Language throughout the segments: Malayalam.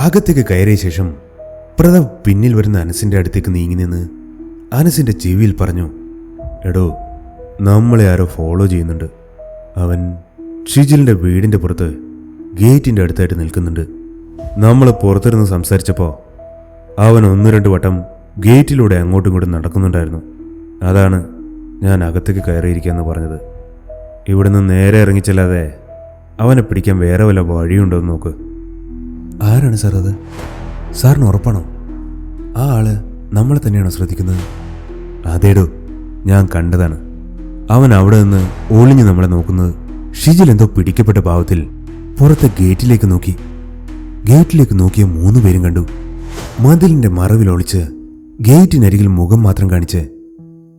അകത്തേക്ക് കയറിയ ശേഷം പ്രതാപ് പിന്നിൽ വരുന്ന അനസിന്റെ അടുത്തേക്ക് നീങ്ങി നിന്ന് അനസിന്റെ ചെവിയിൽ പറഞ്ഞു, എടോ, നമ്മളെ ആരോ ഫോളോ ചെയ്യുന്നുണ്ട്. അവൻ ഷിജിലിന്റെ വീടിന്റെ പുറത്ത് ഗേറ്റിന്റെ അടുത്തായിട്ട് നിൽക്കുന്നുണ്ട്. നമ്മൾ പുറത്തിരുന്ന് സംസാരിച്ചപ്പോൾ അവൻ 1-2 വട്ടം ഗേറ്റിലൂടെ അങ്ങോട്ടും ഇങ്ങോട്ടും നടക്കുന്നുണ്ടായിരുന്നു. അതാണ് ഞാൻ അകത്തേക്ക് കയറിയിരിക്കാന്ന് പറഞ്ഞത്. ഇവിടുന്ന് നേരെ ഇറങ്ങിച്ചല്ലാതെ അവനെ പിടിക്കാൻ വേറെ വല്ല വഴിയുണ്ടോ എന്ന് നോക്ക്. ആരാണ് സാർ അത്? സാറിന് ഉറപ്പാണോ ആ ആള് നമ്മളെ തന്നെയാണോ ശ്രദ്ധിക്കുന്നത്? അതേടോ, ഞാൻ കണ്ടതാണ്. അവൻ അവിടെ നിന്ന് ഒളിഞ്ഞ് നമ്മളെ നോക്കുന്നത്. ഷിജിൽ എന്തോ പിടിക്കപ്പെട്ട ഭാവത്തിൽ പുറത്തെ ഗേറ്റിലേക്ക് നോക്കി. ഗേറ്റിലേക്ക് നോക്കിയ 3 പേരും കണ്ടു. മതിലിന്റെ മറവിൽ ഒളിച്ച് ഗേറ്റിനരികിൽ മുഖം മാത്രം കാണിച്ച്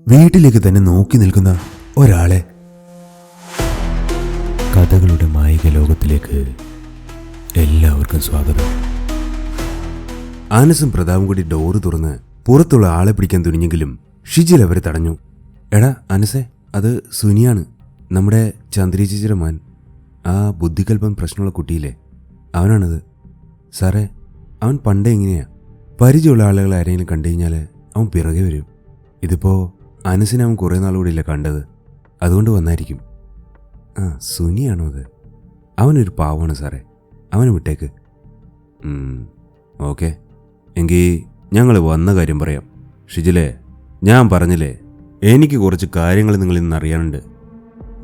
വീട്ടിലേക്ക് തന്നെ നോക്കി നിൽക്കുന്ന ഒരാളെ. കഥകളുടെ മായിക ലോകത്തിലേക്ക് എല്ലാവർക്കും സ്വാഗതം. ആനസും പ്രതാപും കൂടി ഡോറ് തുറന്ന് പുറത്തുള്ള ആളെ പിടിക്കാൻ തുനിഞ്ഞെങ്കിലും ഷിജിൽ അവരെ തടഞ്ഞു. എടാ അനസേ, അത് സുനിയാണ്, നമ്മുടെ ചന്ദ്രി ചേച്ചിയുടെ മോൻ. ആ ബുദ്ധികൽപ്പം പ്രശ്നമുള്ള കുട്ടിയില്ലേ, അവനാണത്. സാറേ, അവൻ പണ്ടേ ഇങ്ങനെയാ. പരിചയമുള്ള ആളുകൾ ആരെങ്കിലും കണ്ടു കഴിഞ്ഞാൽ അവൻ പിറകെ വരും. ഇതിപ്പോൾ അനസിനെ അവൻ കുറേ നാളുകൂടി ഇല്ല കണ്ടത്, അതുകൊണ്ട് വന്നായിരിക്കും. ആ, സുനിയാണോ അത്? അവനൊരു പാവമാണ് സാറേ, അവനെ വിട്ടേക്ക്. ഓക്കെ, എങ്കിൽ ഞങ്ങൾ വന്ന കാര്യം പറയാം. ഷിജിലേ, ഞാൻ പറഞ്ഞില്ലേ, എനിക്ക് കുറച്ച് കാര്യങ്ങൾ നിങ്ങളിൽ നിന്ന് അറിയാനുണ്ട്.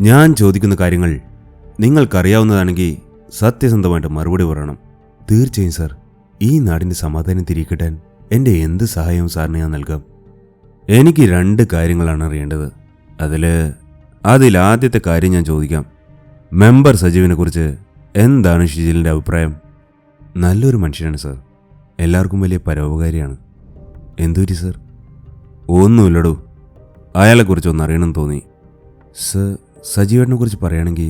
ഞാൻ ചോദിക്കുന്ന കാര്യങ്ങൾ നിങ്ങൾക്കറിയാവുന്നതാണെങ്കിൽ സത്യസന്ധമായിട്ട് മറുപടി പറയണം. തീർച്ചയായും സാർ, ഈ നാടിൻ്റെ സമാധാനം തിരികെട്ടാൻ എൻ്റെ എന്ത് സഹായവും സാറിന് ഞാൻ നൽകാം. എനിക്ക് 2 കാര്യങ്ങളാണ് അറിയേണ്ടത്. അതിലാദ്യത്തെ കാര്യം ഞാൻ ചോദിക്കാം. മെമ്പർ സജീവിനെ കുറിച്ച് എന്താണ് ഷിജിലിൻ്റെ അഭിപ്രായം? നല്ലൊരു മനുഷ്യനാണ് സാർ, എല്ലാവർക്കും വലിയ പരോപകാരിയാണ്. എന്തുപറ്റി സാർ? ഒന്നുമില്ലടൂ, അയാളെക്കുറിച്ചൊന്ന് അറിയണമെന്ന് തോന്നി. സർ, സജീവേട്ടനെ കുറിച്ച് പറയുകയാണെങ്കിൽ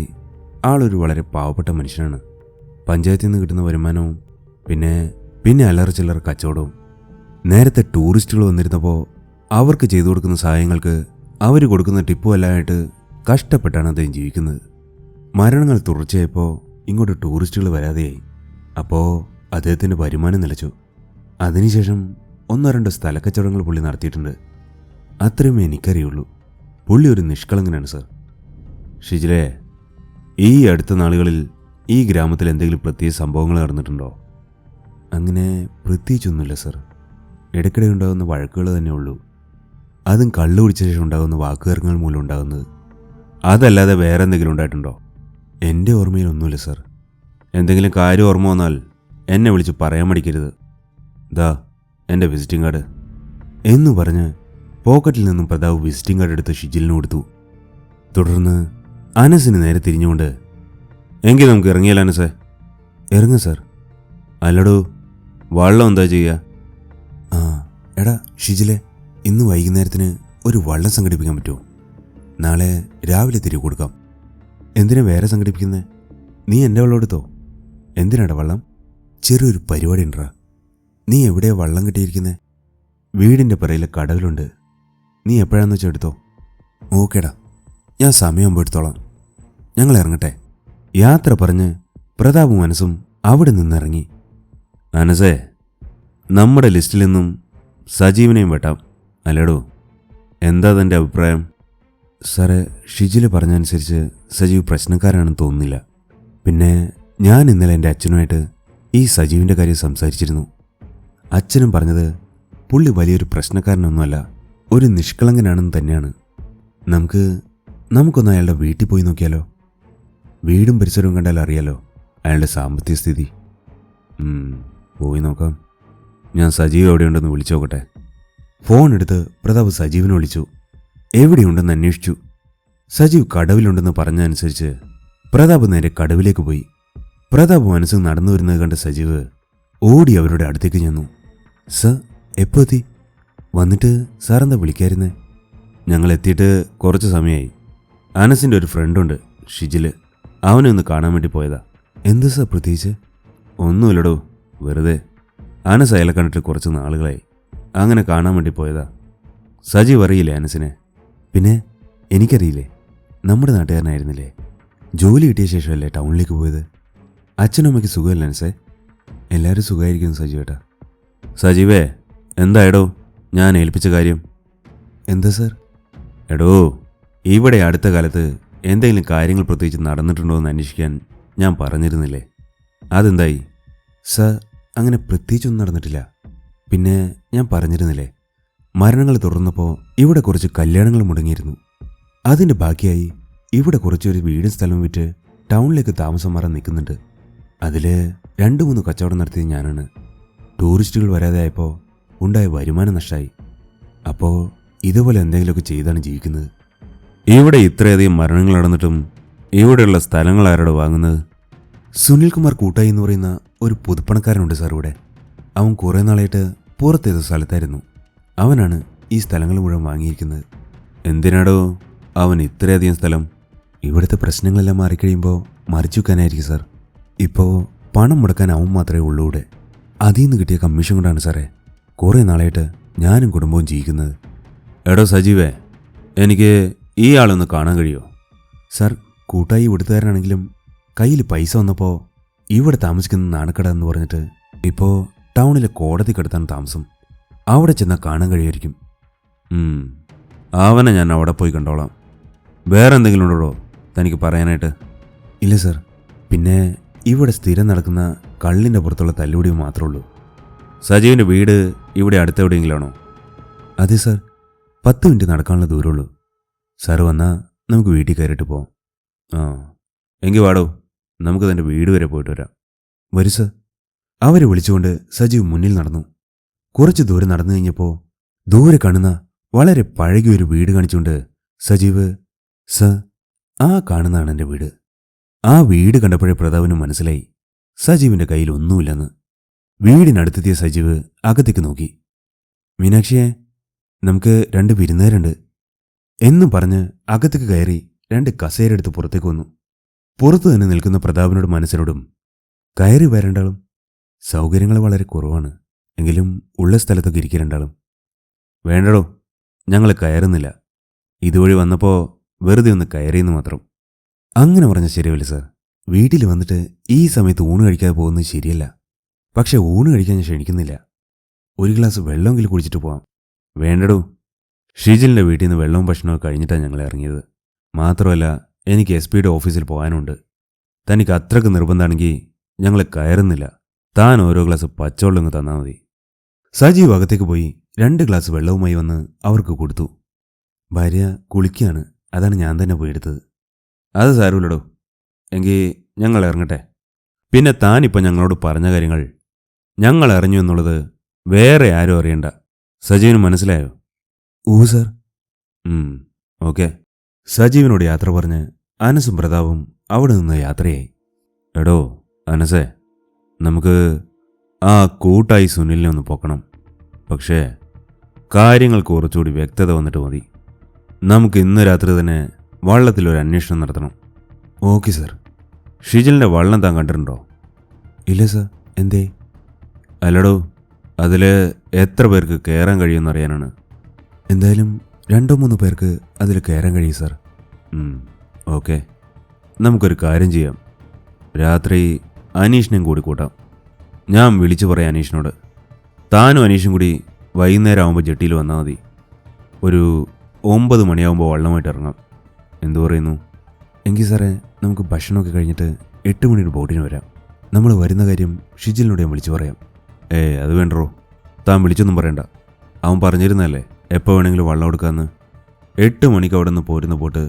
ആളൊരു വളരെ പാവപ്പെട്ട മനുഷ്യനാണ്. പഞ്ചായത്തിൽ നിന്ന് കിട്ടുന്ന വരുമാനവും പിന്നെ അല്ലറ ചില്ലറ കച്ചവടവും. നേരത്തെ ടൂറിസ്റ്റുകൾ വന്നിരുന്നപ്പോൾ അവർക്ക് ചെയ്തു കൊടുക്കുന്ന സഹായങ്ങൾക്ക് അവർ കൊടുക്കുന്ന ടിപ്പും എല്ലാമായിട്ട് കഷ്ടപ്പെട്ടാണ് അദ്ദേഹം ജീവിക്കുന്നത്. മരണങ്ങൾ തുടർച്ചയായപ്പോൾ ഇങ്ങോട്ട് ടൂറിസ്റ്റുകൾ വരാതെയായി. അപ്പോൾ അദ്ദേഹത്തിൻ്റെ വരുമാനം നിലച്ചു. അതിനുശേഷം 1-2 സ്ഥലക്കച്ചവടങ്ങൾ പുള്ളി നടത്തിയിട്ടുണ്ട്. അത്രയുമേ എനിക്കറിയുള്ളൂ. പുള്ളി ഒരു നിഷ്കളങ്കനാണ് സാർ. ഷിജിലേ, ഈ അടുത്ത നാളുകളിൽ ഈ ഗ്രാമത്തിൽ എന്തെങ്കിലും പ്രത്യേക സംഭവങ്ങൾ നടന്നിട്ടുണ്ടോ? അങ്ങനെ പ്രത്യേകിച്ചൊന്നുമില്ല സാർ. ഇടയ്ക്കിടെ ഉണ്ടാകുന്ന വഴക്കുകൾ തന്നെ ഉള്ളൂ. അതും കള്ളു കുടിച്ച ശേഷം ഉണ്ടാകുന്ന വാക്കുതർക്കങ്ങൾ മൂലം ഉണ്ടാകുന്നത്. അതല്ലാതെ വേറെ എന്തെങ്കിലും ഉണ്ടായിട്ടുണ്ടോ? എൻ്റെ ഓർമ്മയിലൊന്നുമില്ല സാർ. എന്തെങ്കിലും കാര്യം ഓർമ്മ വന്നാൽ എന്നെ വിളിച്ച് പറയാൻ മടിക്കരുത്. ദാ എൻ്റെ വിസിറ്റിംഗ് കാർഡ് എന്ന് പറഞ്ഞ് പോക്കറ്റിൽ നിന്നും പ്രതാപ് വിസിറ്റിംഗ് കാർഡ് എടുത്ത് ഷിജിലിന് കൊടുത്തു. തുടർന്ന് അനസിന് നേരെ തിരിഞ്ഞുകൊണ്ട്, എങ്കിൽ നമുക്ക് ഇറങ്ങിയാലോ അനസേ? ഇറങ്ങും സാർ. അല്ലടോ, വള്ളം എന്താ ചെയ്യുക? ആ എടാ ഷിജിലെ, ഇന്ന് വൈകുന്നേരത്തിന് ഒരു വള്ളം സംഘടിപ്പിക്കാൻ പറ്റുമോ? നാളെ രാവിലെ തിരികെ കൊടുക്കാം. എന്തിനാ വേറെ സംഘടിപ്പിക്കുന്നത്? നീ എൻ്റെ വെള്ളം എടുത്തോ. എന്തിനാടാ വള്ളം? ചെറിയൊരു പരിപാടി ഉണ്ടാ. നീ എവിടെയാ വള്ളം കിട്ടിയിരിക്കുന്നത്? വീടിൻ്റെ പിറയിലെ കടവിലുണ്ട്. നീ എപ്പോഴാന്ന് വെച്ചാൽ എടുത്തോ. ഓക്കേടാ, ഞാൻ സമയമാകുമ്പോൾ എടുത്തോളാം. ഞങ്ങൾ ഇറങ്ങട്ടെ. യാത്ര പറഞ്ഞ് പ്രതാപും മനസ്സും അവിടെ നിന്നിറങ്ങി. അനസേ, നമ്മുടെ ലിസ്റ്റിൽ നിന്നും സജീവിനെയും വെട്ടാം, അല്ലേടോ? എന്താ തൻ്റെ അഭിപ്രായം? സാറേ, ഷിജിൽ പറഞ്ഞനുസരിച്ച് സജീവ് പ്രശ്നക്കാരാണെന്ന് തോന്നുന്നില്ല. പിന്നെ ഞാൻ ഇന്നലെ എൻ്റെ അച്ഛനുമായിട്ട് ഈ സജീവിൻ്റെ കാര്യം സംസാരിച്ചിരുന്നു. അച്ഛനും പറഞ്ഞത് പുള്ളി വലിയൊരു പ്രശ്നക്കാരനൊന്നുമല്ല, ഒരു നിഷ്കളങ്കനാണെന്ന് തന്നെയാണ്. നമുക്കൊന്ന് അയാളുടെ വീട്ടിൽ പോയി നോക്കിയാലോ? വീടും പരിസരവും കണ്ടാൽ അറിയാലോ അയാളുടെ സാമ്പത്തിക സ്ഥിതി. പോയി നോക്കാം. ഞാൻ സജീവ് എവിടെയുണ്ടെന്ന് വിളിച്ചു നോക്കട്ടെ. ഫോൺ എടുത്ത് പ്രതാപ് സജീവിനെ വിളിച്ചു. എവിടെയുണ്ടെന്ന് അന്വേഷിച്ചു. സജീവ് കടവിലുണ്ടെന്ന് പറഞ്ഞതനുസരിച്ച് പ്രതാപ് നേരെ കടവിലേക്ക് പോയി. പ്രതാപ് മനസ്സിൽ നടന്നു വരുന്നത് കണ്ട സജീവ് ഓടി അവരുടെ അടുത്തേക്ക് ചെന്നു. സർ, എപ്പോൾ എത്തി? വന്നിട്ട് സാറെന്താ വിളിക്കായിരുന്നേ? ഞങ്ങൾ എത്തിയിട്ട് കുറച്ച് സമയമായി. അനസിൻ്റെ ഒരു ഫ്രണ്ടുണ്ട്, ഷിജിൽ. അവനെ ഒന്ന് കാണാൻ വേണ്ടി പോയതാ. എന്ത് സാർ പ്രത്യേകിച്ച്? ഒന്നുമില്ലടോ, വെറുതെ. അനസ് അയാളെ കണ്ടിട്ട് കുറച്ച് നാളുകളായി, അങ്ങനെ കാണാൻ വേണ്ടി പോയതാ. സജീവ് അറിയില്ലേ അനസിനെ? പിന്നെ എനിക്കറിയില്ലേ, നമ്മുടെ നാട്ടുകാരനായിരുന്നില്ലേ. ജോലി കിട്ടിയ ശേഷമല്ലേ ടൗണിലേക്ക് പോയത്. അച്ഛനും അമ്മയ്ക്ക് സുഖമല്ല അനസേ? എല്ലാവരും സുഖമായിരിക്കുന്നു സജീവേട്ടാ. സജീവേ, എന്തായടോ ഞാൻ ഏൽപ്പിച്ച കാര്യം? എന്താ സാർ? എടോ, ഇവിടെ അടുത്ത കാലത്ത് എന്തെങ്കിലും കാര്യങ്ങൾ പ്രത്യേകിച്ച് നടന്നിട്ടുണ്ടോ എന്ന് അന്വേഷിക്കാൻ ഞാൻ പറഞ്ഞിരുന്നില്ലേ? അതെന്തായി? സാർ, അങ്ങനെ പ്രത്യേകിച്ചൊന്നും നടന്നിട്ടില്ല. പിന്നെ ഞാൻ പറഞ്ഞിരുന്നില്ലേ, മരണങ്ങൾ തുടർന്നപ്പോൾ ഇവിടെ കുറച്ച് കല്യാണങ്ങൾ മുടങ്ങിയിരുന്നു. അതിൻ്റെ ബാക്കിയായി ഇവിടെ കുറച്ചൊരു വീടും സ്ഥലവും വിറ്റ് ടൗണിലേക്ക് താമസം മാറാൻ നിൽക്കുന്നുണ്ട്. അതിൽ 2-3 കച്ചവടം നടത്തിയത് ഞാനാണ്. ടൂറിസ്റ്റുകൾ വരാതെ ആയപ്പോൾ ഉണ്ടായ വരുമാനം നഷ്ടമായി. അപ്പോൾ ഇതുപോലെ എന്തെങ്കിലുമൊക്കെ ചെയ്താണ് ജീവിക്കുന്നത്. ഇവിടെ ഇത്രയധികം മരണങ്ങൾ നടന്നിട്ടും ഇവിടെയുള്ള സ്ഥലങ്ങൾ ആരോട് വാങ്ങുന്നത്? സുനിൽകുമാർ കൂട്ടായി എന്ന് പറയുന്ന ഒരു പുതുപ്പണക്കാരനുണ്ട് സാർ ഇവിടെ. അവൻ കുറേ നാളായിട്ട് പുറത്തേത് സ്ഥലത്തായിരുന്നു. അവനാണ് ഈ സ്ഥലങ്ങൾ മുഴുവൻ വാങ്ങിയിരിക്കുന്നത്. എന്തിനാടോ അവൻ ഇത്രയധികം സ്ഥലം? ഇവിടുത്തെ പ്രശ്നങ്ങളെല്ലാം മാറിക്കഴിയുമ്പോൾ മറിച്ചു വെക്കാനായിരിക്കും സാർ. ഇപ്പോൾ പണം മുടക്കാൻ അവൻ മാത്രമേ ഉള്ളൂ ഇവിടെ. അതിൽ നിന്ന് കിട്ടിയ കമ്മീഷൻ കൊണ്ടാണ് സാറേ കുറേ നാളായിട്ട് ഞാനും കുടുംബവും ജീവിക്കുന്നത്. എടോ സജീവേ, എനിക്ക് ഈ ആളൊന്ന് കാണാൻ കഴിയുമോ? സാർ, കൂട്ടായി ഇവിടുത്തുകാരനാണെങ്കിലും കയ്യിൽ പൈസ വന്നപ്പോൾ ഇവിടെ താമസിക്കുന്ന നാണക്കട എന്ന് പറഞ്ഞിട്ട് ഇപ്പോൾ ടൗണിലെ കോടതിക്കടുത്താണ് താമസം. അവിടെ ചെന്നാൽ കാണാൻ കഴിയുമായിരിക്കും. അവനെ ഞാൻ അവിടെ പോയി കണ്ടോളാം. വേറെ എന്തെങ്കിലും ഉണ്ടോ തനിക്ക് പറയാനായിട്ട്? ഇല്ല സാർ, പിന്നെ ഇവിടെ സ്ഥിരം നടക്കുന്ന കള്ളിൻ്റെ പുറത്തുള്ള തല്ലുപിടിയും മാത്രമേ ഉള്ളൂ. സജീവിൻ്റെ വീട് ഇവിടെ അടുത്തെവിടെയെങ്കിലും ആണോ? അതെ സാർ, 10 മിനിറ്റ് നടക്കാനുള്ള ദൂരമുള്ളൂ. സാർ വന്നാൽ നമുക്ക് വീട്ടിൽ കയറിയിട്ട് പോവാം. എങ്കിൽ വാടോ, നമുക്ക് തൻ്റെ വീട് വരെ പോയിട്ട് വരാം. വരൂ സാർ. അവരെ വിളിച്ചുകൊണ്ട് സജീവ് മുന്നിൽ നടന്നു. കുറച്ച് ദൂരം നടന്നു കഴിഞ്ഞപ്പോൾ ദൂരെ കാണുന്ന വളരെ പഴകിയൊരു വീട് കാണിച്ചുകൊണ്ട് സജീവ്, സർ, ആ കാണുന്നതാണ് എൻ്റെ വീട്. ആ വീട് കണ്ടപ്പോഴേ പ്രതാപന് മനസ്സിലായി സജീവിൻ്റെ കയ്യിൽ ഒന്നുമില്ലെന്ന്. വീടിനടുത്തെത്തിയ സജീവ് അകത്തേക്ക് നോക്കി. മീനാക്ഷിയെ, നമുക്ക് 2 വിരുന്നുകാരുണ്ട് എന്നും പറഞ്ഞ് അകത്തേക്ക് കയറി 2 കസേരയെടുത്ത് പുറത്തേക്ക് വന്നു. പുറത്തു തന്നെ നിൽക്കുന്ന പ്രതാപനോട് മനസ്സിനോടും, കയറി വരണ്ടാളും, സൗകര്യങ്ങൾ വളരെ കുറവാണ്, എങ്കിലും ഉള്ള സ്ഥലത്തൊക്കെ ഇരിക്കരണ്ടാളും. വേണ്ടടോ, ഞങ്ങൾ കയറുന്നില്ല. ഇതുവഴി വന്നപ്പോൾ വെറുതെ ഒന്ന് കയറിയെന്ന് മാത്രം. അങ്ങനെ പറഞ്ഞ ശരിയല്ല സാർ. വീട്ടിൽ വന്നിട്ട് ഈ സമയത്ത് ഊണ് കഴിക്കാതെ പോകുന്നത് ശരിയല്ല. പക്ഷെ ഊണ് കഴിക്കാൻ ഞാൻ ക്ഷണിക്കുന്നില്ല. ഒരു ഗ്ലാസ് വെള്ളമെങ്കിലും കുടിച്ചിട്ട് പോവാം. വേണ്ടടോ, ഷിജിലിൻ്റെ വീട്ടിൽ നിന്ന് വെള്ളവും ഭക്ഷണവും കഴിഞ്ഞിട്ടാണ് ഞങ്ങൾ ഇറങ്ങിയത്. മാത്രമല്ല, എനിക്ക് SP ഓഫീസിൽ പോകാനുണ്ട്. തനിക്ക് അത്രക്ക് നിർബന്ധമാണെങ്കിൽ ഞങ്ങൾ കയറുന്നില്ല. താൻ ഓരോ ഗ്ലാസ് പച്ചവെള്ളം തന്നാൽ മതി. സജീവ് അകത്തേക്ക് പോയി 2 ഗ്ലാസ് വെള്ളവുമായി വന്ന് അവർക്ക് കൊടുത്തു. ഭാര്യ കുളിക്കുകയാണ്, അതാണ് ഞാൻ തന്നെ പോയി എടുത്തത്. അത് സാരമില്ലടോ, എങ്കിൽ ഞങ്ങൾ ഇറങ്ങട്ടെ. പിന്നെ താനിപ്പോൾ ഞങ്ങളോട് പറഞ്ഞ കാര്യങ്ങൾ ഞങ്ങൾ അറിഞ്ഞു എന്നുള്ളത് വേറെ ആരും അറിയണ്ട. സജീവിന് മനസ്സിലായോ? സാർ. ഓക്കെ. സജീവിനോട് യാത്ര പറഞ്ഞ് അനസും പ്രതാപും അവിടെ നിന്ന് യാത്രയായി. എടോ അനസേ, നമുക്ക് ആ കൂട്ടായി സുനിലിനെ ഒന്ന് പൊക്കണം. പക്ഷേ കാര്യങ്ങൾ കുറച്ചുകൂടി വ്യക്തത വന്നിട്ട് മതി. നമുക്ക് ഇന്ന് രാത്രി തന്നെ വള്ളത്തിലൊരു അന്വേഷണം നടത്തണം. Okay sir. ഷിജിലിൻ്റെ വള്ളം താൻ കണ്ടിട്ടുണ്ടോ? ഇല്ല സാർ. എന്തേ? അല്ലടോ, അതിൽ എത്ര പേർക്ക് കയറാൻ കഴിയുമെന്ന് അറിയാനാണ്. എന്തായാലും 2-3 പേർക്ക് അതിൽ കയറാൻ കഴിയും സാർ. ഓക്കെ, നമുക്കൊരു കാര്യം ചെയ്യാം. രാത്രി അനീഷിനെയും കൂടി കൂട്ടാം. ഞാൻ വിളിച്ചു പറയാം അനീഷിനോട്. താനും അനീഷും കൂടി വൈകുന്നേരം ആകുമ്പോൾ ജെട്ടിയിൽ വന്നാൽ മതി. ഒരു 9 മണിയാകുമ്പോൾ വള്ളമായിട്ട് ഇറങ്ങാം. എന്തു പറയുന്നു? എങ്കിൽ സാറേ, നമുക്ക് ഭക്ഷണമൊക്കെ കഴിഞ്ഞിട്ട് 8 മണിയുടെ ബോട്ടിന് വരാം. നമ്മൾ വരുന്ന കാര്യം ഷിജിലിനോട് ഞാൻ വിളിച്ചു പറയാം. അത് വേണ്ടോ, താൻ വിളിച്ചൊന്നും പറയണ്ട. അവൻ പറഞ്ഞിരുന്നല്ലേ എപ്പോൾ വേണമെങ്കിലും വള്ളം എടുക്കാമെന്ന്. 8 മണിക്ക് അവിടെ നിന്ന് പോരുന്ന ബോട്ട്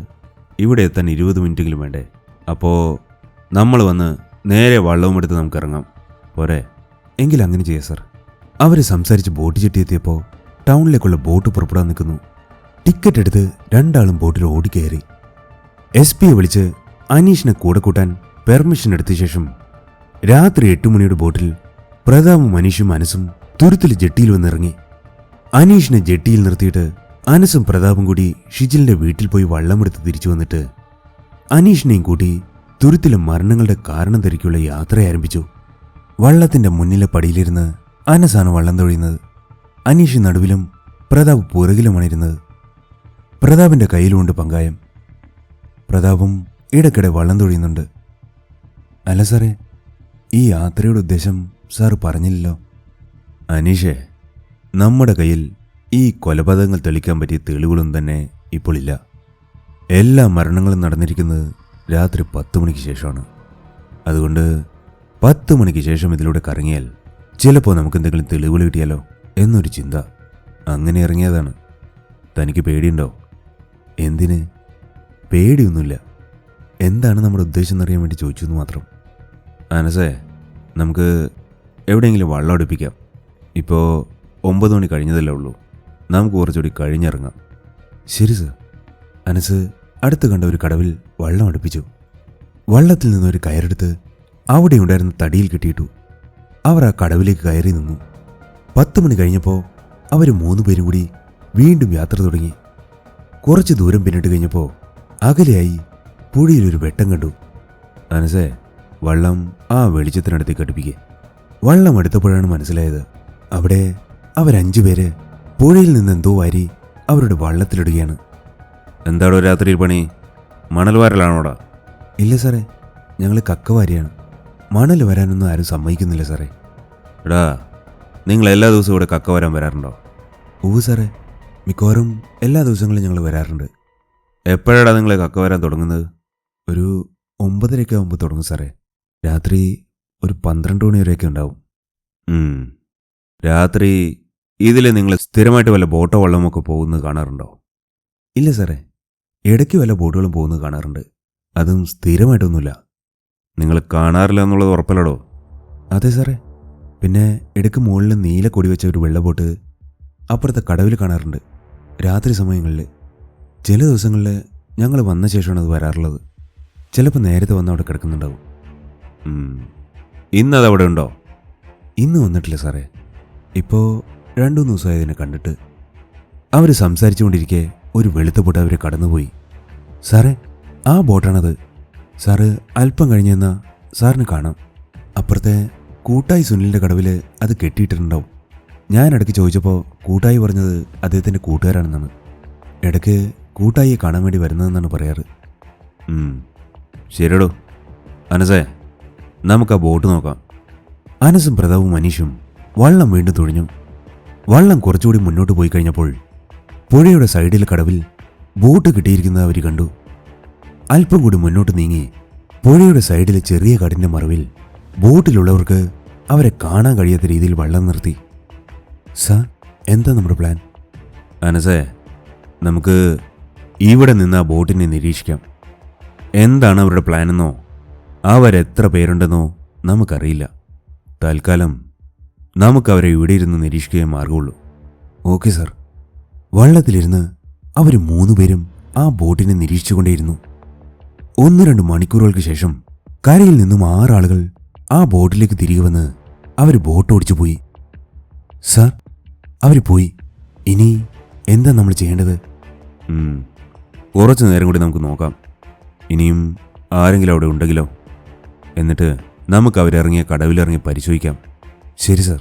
ഇവിടെ എത്താൻ 20 മിനിറ്റെങ്കിലും വേണ്ടേ? അപ്പോൾ നമ്മൾ വന്ന് നേരെ വള്ളവും എടുത്ത് നമുക്ക് ഇറങ്ങാം. പോരെ? എങ്കിൽ അങ്ങനെ ചെയ്യാം സാർ. അവർ സംസാരിച്ച് ബോട്ട് ചെട്ടിയെത്തിയപ്പോൾ ടൗണിലേക്കുള്ള ബോട്ട് പുറപ്പെടാൻ നിൽക്കുന്നു. ടിക്കറ്റ് എടുത്ത് 2 ആളും ബോട്ടിൽ ഓടിക്കയറി. SP വിളിച്ച് അനീഷിനെ കൂടെ കൂട്ടാൻ പെർമിഷൻ എടുത്ത ശേഷം രാത്രി 8 മണിയുടെ ബോട്ടിൽ പ്രതാപും അനീഷും അനസും തുരുത്തിൽ ജെട്ടിയിൽ വന്നിറങ്ങി. അനീഷിനെ ജെട്ടിയിൽ നിർത്തിയിട്ട് അനസും പ്രതാപും കൂടി ഷിജിലിന്റെ വീട്ടിൽ പോയി വള്ളമെടുത്ത് തിരിച്ചു വന്നിട്ട് അനീഷിനെയും കൂട്ടി തുരുത്തിലെ മരണങ്ങളുടെ കാരണം തിരക്കിയുള്ള യാത്ര ആരംഭിച്ചു. വള്ളത്തിന്റെ മുന്നിലെ പടിയിലിരുന്ന് അനസാണ് വള്ളം തൊഴിയുന്നത്. അനീഷ് നടുവിലും പ്രതാപ് പുറകിലുമാണിരുന്നത്. പ്രതാപിന്റെ കയ്യിലുമുണ്ട് പങ്കായം. പ്രതാപും ഇടയ്ക്കിടെ വള്ളം തൊഴിയുന്നുണ്ട്. അല്ല സാറേ, ഈ യാത്രയുടെ ഉദ്ദേശം സാർ പറഞ്ഞില്ലല്ലോ. അനീഷേ, നമ്മുടെ കയ്യിൽ ഈ കൊലപാതകങ്ങൾ തെളിയിക്കാൻ പറ്റിയ തെളിവുകളൊന്നും തന്നെ ഇപ്പോൾ ഇല്ല. എല്ലാ മരണങ്ങളും നടന്നിരിക്കുന്നത് രാത്രി 10 മണിക്ക് ശേഷമാണ്. അതുകൊണ്ട് 10 മണിക്ക് ശേഷം ഇതിലൂടെ കറങ്ങിയാൽ ചിലപ്പോൾ നമുക്ക് എന്തെങ്കിലും തെളിവുകൾ കിട്ടിയാലോ എന്നൊരു ചിന്ത. അങ്ങനെ ഇറങ്ങിയതാണ്. തനിക്ക് പേടിയുണ്ടോ? എന്തിന്? പേടിയൊന്നുമില്ല. എന്താണ് നമ്മുടെ ഉദ്ദേശം എന്നറിയാൻ വേണ്ടി ചോദിച്ചു എന്ന് മാത്രം. അനസേ, നമുക്ക് എവിടെയെങ്കിലും വള്ളം അടുപ്പിക്കാം. ഇപ്പോൾ 9 മണി കഴിഞ്ഞതല്ലേ ഉള്ളൂ. നമുക്ക് കുറച്ചുകൂടി കഴിഞ്ഞിറങ്ങാം. ശരി സർ. അനസ് അടുത്ത് കണ്ട ഒരു കടവിൽ വള്ളം അടുപ്പിച്ചു. വള്ളത്തിൽ നിന്നൊരു കയറെടുത്ത് അവിടെ ഉണ്ടായിരുന്ന തടിയിൽ കെട്ടിയിട്ടു. അവർ ആ കടവിലേക്ക് കയറി നിന്നു. 10 മണി കഴിഞ്ഞപ്പോൾ അവർ 3 പേരും കൂടി വീണ്ടും യാത്ര തുടങ്ങി. കുറച്ച് ദൂരം പിന്നിട്ട് കഴിഞ്ഞപ്പോൾ അകലെയായി പുഴയിലൊരു വെട്ടം കണ്ടു. അനസേ, വള്ളം ആ വെളിച്ചത്തിനടുത്തേക്ക് അടുപ്പിക്കേ. വള്ളം എടുത്തപ്പോഴാണ് മനസ്സിലായത് അവിടെ അവർ 5 പേര് പുഴയിൽ നിന്ന് എന്തോ വാരി അവരുടെ വള്ളത്തിലിടുകയാണ്. എന്താടോ രാത്രിയിൽ പണി? മണൽ വാരലാണോടാ? ഇല്ല സാറേ, ഞങ്ങൾ കക്ക വാരിയാണ്. മണൽ വരാനൊന്നും ആരും സമ്മതിക്കുന്നില്ല സാറേ. എടാ, നിങ്ങൾ എല്ലാ ദിവസവും ഇവിടെ കക്ക വരാൻ വരാറുണ്ടോ? ഓ സാറേ, മിക്കവാറും എല്ലാ ദിവസങ്ങളും ഞങ്ങൾ വരാറുണ്ട്. എപ്പോഴാണ് നിങ്ങൾ കക്ക വരാൻ തുടങ്ങുന്നത്? ഒരു 9:30 ആകുമ്പോൾ തുടങ്ങും സാറേ. രാത്രി ഒരു 12 മണി വരെയൊക്കെ ഉണ്ടാവും. രാത്രി ഇതിൽ നിങ്ങൾ സ്ഥിരമായിട്ട് വല്ല ബോട്ടോ വള്ളമൊക്കെ പോകുന്നത് കാണാറുണ്ടോ? ഇല്ല സാറേ, ഇടയ്ക്ക് വല്ല ബോട്ടുകളും പോകുന്നത് കാണാറുണ്ട്. അതും സ്ഥിരമായിട്ടൊന്നുമില്ല. നിങ്ങൾ കാണാറില്ല എന്നുള്ളത് ഉറപ്പല്ലടോ? അതെ സാറേ. പിന്നെ ഇടയ്ക്ക് മുകളിൽ നീല കൊടി വെച്ച ഒരു വെള്ള ബോട്ട് അപ്പുറത്തെ കടവിൽ കാണാറുണ്ട് രാത്രി സമയങ്ങളിൽ. ചില ദിവസങ്ങളിൽ ഞങ്ങൾ വന്ന ശേഷമാണ് അത് വരാറുള്ളത്. ചിലപ്പോൾ നേരത്തെ വന്ന് അവിടെ കിടക്കുന്നുണ്ടാവും. ഇന്നതവിടെ ഉണ്ടോ? ഇന്ന് വന്നിട്ടില്ല സാറേ. ഇപ്പോൾ 2-3 ദിവസമായി അതിനെ കണ്ടിട്ട്. അവർ സംസാരിച്ചുകൊണ്ടിരിക്കെ ഒരു വെളുത്ത ബോട്ട് അവരെ കടന്നുപോയി. സാറേ, ആ ബോട്ടാണത്. സാറ് അല്പം കഴിഞ്ഞെന്നാൽ സാറിന് കാണാം. അപ്പുറത്തെ കൂട്ടായി സുനിലിൻ്റെ കടവിൽ അത് കെട്ടിയിട്ടുണ്ടാവും. ഞാൻ ഇടയ്ക്ക് ചോദിച്ചപ്പോൾ കൂട്ടായി പറഞ്ഞത് അദ്ദേഹത്തിൻ്റെ കൂട്ടുകാരാണെന്നാണ്. ഇടയ്ക്ക് കൂട്ടായിയെ കാണാൻ വേണ്ടി വരുന്നതെന്നാണ് പറയാറ്. ശരിയടോ. അനസേ, നമുക്ക് ആ ബോട്ട് നോക്കാം. അനസും പ്രതാവും മനീഷും വള്ളം വീണ്ടും തുഴഞ്ഞു. വള്ളം കുറച്ചുകൂടി മുന്നോട്ട് പോയി കഴിഞ്ഞപ്പോൾ പുഴയുടെ സൈഡിലെ കടവിൽ ബോട്ട് കിട്ടിയിരിക്കുന്നത് അവർ കണ്ടു. അല്പം കൂടി മുന്നോട്ട് നീങ്ങി പുഴയുടെ സൈഡിലെ ചെറിയ കടലിൻ്റെ മറവിൽ ബോട്ടിലുള്ളവർക്ക് അവരെ കാണാൻ കഴിയാത്ത രീതിയിൽ വള്ളം നിർത്തി. സാർ, എന്താ നമ്മുടെ പ്ലാൻ? അനസേ, നമുക്ക് ഇവിടെ നിന്ന് ആ ബോട്ടിനെ നിരീക്ഷിക്കാം. എന്താണ് അവരുടെ പ്ലാനെന്നോ അവരെത്ര പേരുണ്ടെന്നോ നമുക്കറിയില്ല. തൽക്കാലം നമുക്കവരെ ഇവിടെ ഇരുന്ന് നിരീക്ഷിക്കുകയേ മാർഗമുള്ളൂ. Okay sir. വള്ളത്തിലിരുന്ന് അവർ 3 പേരും ആ ബോട്ടിനെ നിരീക്ഷിച്ചുകൊണ്ടേയിരുന്നു. 1-2 മണിക്കൂറുകൾക്ക് ശേഷം കരയിൽ നിന്നും 6 ആളുകൾ ആ ബോട്ടിലേക്ക് തിരികെ വന്ന് അവർ ബോട്ട് ഓടിച്ചു പോയി. സാർ, അവർ പോയി. ഇനി എന്താ നമ്മൾ ചെയ്യേണ്ടത്? കുറച്ചു നേരം കൂടി നമുക്ക് നോക്കാം. ഇനിയും ആരെങ്കിലും അവിടെ ഉണ്ടെങ്കിലോ? എന്നിട്ട് നമുക്ക് അവരിറങ്ങിയ കടവിലിറങ്ങി പരിശോധിക്കാം. ശരി സാർ.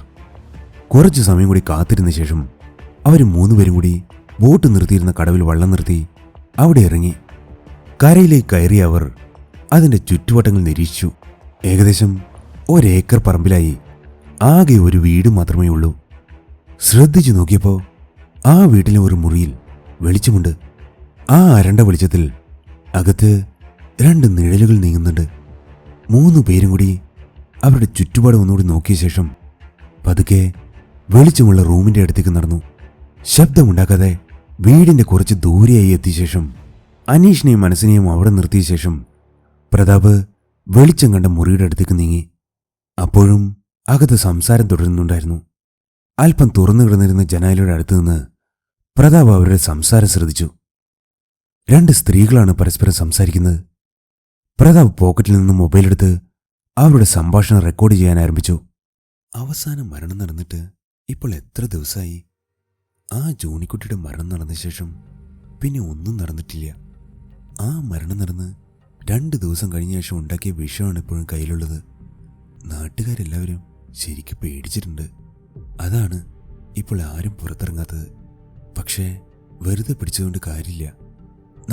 കുറച്ച് സമയം കൂടി കാത്തിരുന്ന ശേഷം അവർ 3 പേരും കൂടി ബോട്ട് നിർത്തിയിരുന്ന കടവിൽ വള്ളം നിർത്തി അവിടെ ഇറങ്ങി. കരയിലേക്ക് കയറിയ അവർ അതിൻ്റെ ചുറ്റുവട്ടങ്ങൾ നിരീക്ഷിച്ചു. ഏകദേശം 1 ഏക്കർ പറമ്പിലായി ആകെ ഒരു വീട് മാത്രമേ ഉള്ളൂ. ശ്രദ്ധിച്ചു നോക്കിയപ്പോൾ ആ വീട്ടിലെ ഒരു മുറിയിൽ വെളിച്ചമുണ്ട്. ആ അരണ്ട വെളിച്ചത്തിൽ അകത്ത് 2 നിഴലുകൾ നീങ്ങുന്നുണ്ട്. 3 പേരും കൂടി അവരുടെ ചുറ്റുപാട് ഒന്നുകൂടി നോക്കിയ ശേഷം പതുക്കെ വെളിച്ചമുള്ള റൂമിൻ്റെ അടുത്തേക്ക് നടന്നു. ശബ്ദമുണ്ടാക്കാതെ വീടിൻ്റെ കുറച്ച് ദൂരെയായി എത്തിയ ശേഷം അനീഷിനെയും മനസ്സിനെയും അവിടെ നിർത്തിയ ശേഷം പ്രതാപ് വെളിച്ചം കണ്ട മുറിയുടെ അടുത്തേക്ക് നീങ്ങി. അപ്പോഴും അകത്ത് സംസാരം തുടരുന്നുണ്ടായിരുന്നു. അല്പം തുറന്നു കിടന്നിരുന്ന ജനാലയുടെ അടുത്ത് നിന്ന് പ്രതാപ് അവരുടെ സംസാരം ശ്രദ്ധിച്ചു. 2 സ്ത്രീകളാണ് പരസ്പരം സംസാരിക്കുന്നത്. പ്രതാപ് പോക്കറ്റിൽ നിന്ന് മൊബൈലെടുത്ത് അവരുടെ സംഭാഷണം റെക്കോർഡ് ചെയ്യാൻ ആരംഭിച്ചു. അവസാനം മരണം നടന്നിട്ട് ഇപ്പോൾ എത്ര ദിവസമായി? ആ ജോണിക്കുട്ടിയുടെ മരണം നടന്ന ശേഷം പിന്നെ ഒന്നും നടന്നിട്ടില്ല. ആ മരണം നടന്ന് 2 ദിവസം കഴിഞ്ഞ ശേഷം ഉണ്ടാക്കിയ വിഷമാണ് ഇപ്പോഴും കയ്യിലുള്ളത്. നാട്ടുകാരെല്ലാവരും ശരിക്കും പേടിച്ചിട്ടുണ്ട്. അതാണ് ഇപ്പോൾ ആരും പുറത്തിറങ്ങാത്തത്. പക്ഷേ വെറുതെ പിടിച്ചുകൊണ്ട് കാര്യമില്ല.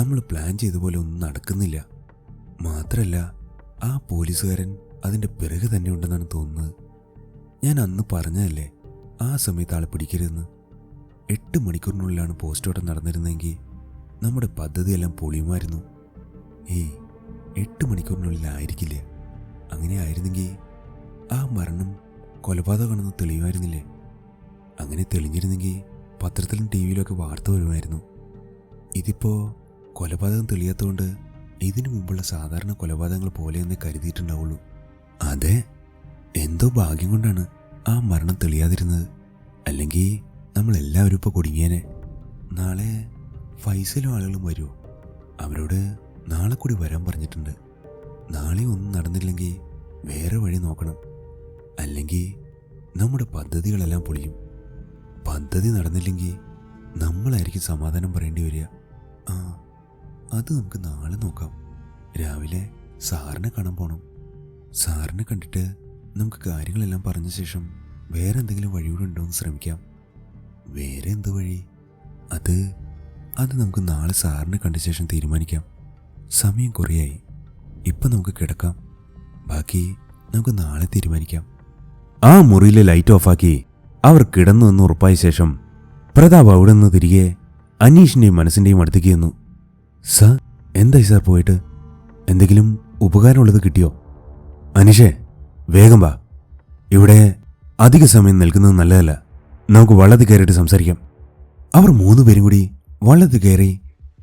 നമ്മൾ പ്ലാൻ ചെയ്ത പോലെ ഒന്നും നടക്കുന്നില്ല. മാത്രമല്ല, ആ പോലീസുകാരൻ അതിൻ്റെ പിറകെ തന്നെ ഉണ്ടെന്നാണ് തോന്നുന്നത്. ഞാൻ അന്ന് പറഞ്ഞതല്ലേ ആ സമയത്ത് ആളെ പിടിക്കരുതെന്ന്. 8 മണിക്കൂറിനുള്ളിലാണ് പോസ്റ്റ്മോർട്ടം നടന്നിരുന്നെങ്കിൽ നമ്മുടെ പദ്ധതിയെല്ലാം പൊളിയുമായിരുന്നു. 8 മണിക്കൂറിനുള്ളിലായിരിക്കില്ല. അങ്ങനെ ആയിരുന്നെങ്കിൽ ആ മരണം കൊലപാതകമാണെന്ന് തെളിയുമായിരുന്നില്ലേ? അങ്ങനെ തെളിഞ്ഞിരുന്നെങ്കിൽ പത്രത്തിലും ടി വിയിലൊക്കെ വാർത്ത വരുമായിരുന്നു. ഇതിപ്പോൾ കൊലപാതകം തെളിയാത്തതുകൊണ്ട് ഇതിനു മുമ്പുള്ള സാധാരണ കൊലപാതകങ്ങൾ പോലെയെന്നേ കരുതിയിട്ടുണ്ടാവുള്ളൂ. അതെ, എന്തോ ഭാഗ്യം കൊണ്ടാണ് ആ മരണം തെളിയാതിരുന്നത്. അല്ലെങ്കിൽ നമ്മളെല്ലാവരും ഇപ്പോൾ കുടുങ്ങിയേനെ. നാളെ ഫൈസലും ആളുകളും വരുമോ? അവരോട് നാളെ കൂടി വരാൻ പറഞ്ഞിട്ടുണ്ട്. നാളെ ഒന്നും നടന്നില്ലെങ്കിൽ വേറെ വഴി നോക്കണം. അല്ലെങ്കിൽ നമ്മുടെ പദ്ധതികളെല്ലാം പൊളിയും. പദ്ധതി നടന്നില്ലെങ്കിൽ നമ്മളായിരിക്കും സമാധാനം പറയേണ്ടി വരിക. അത് നമുക്ക് നാളെ നോക്കാം. രാവിലെ സാറിനെ കാണാൻ പോകണം. സാറിനെ കണ്ടിട്ട് നമുക്ക് കാര്യങ്ങളെല്ലാം പറഞ്ഞ ശേഷം വേറെ എന്തെങ്കിലും വഴിയൂടെ ഉണ്ടോ എന്ന് ശ്രമിക്കാം. വേറെ എന്ത് വഴി? അത് നമുക്ക് നാളെ സാറിനെ കണ്ട ശേഷം തീരുമാനിക്കാം. സമയം കുറേയായി. ഇപ്പം നമുക്ക് കിടക്കാം. ബാക്കി നമുക്ക് നാളെ തീരുമാനിക്കാം. ആ മുറിയിലെ ലൈറ്റ് ഓഫാക്കി അവർ കിടന്നു എന്ന് ഉറപ്പായ ശേഷം പ്രതാപ് അവിടെ നിന്ന് തിരികെ അനീഷിൻ്റെയും മനസ്സിൻ്റെയും അടുത്തേക്ക് ചെന്നു. സാർ, എന്തായി സാർ പോയിട്ട്? എന്തെങ്കിലും ഉപകാരമുള്ളത് കിട്ടിയോ? അനീഷേ, വേഗം വാ. ഇവിടെ അധിക സമയം നിൽക്കുന്നത് നല്ലതല്ല. നമുക്ക് വള്ളത്തിൽ കയറിയിട്ട് സംസാരിക്കാം. അവർ 3 പേരും കൂടി വള്ളത്തിൽ കയറി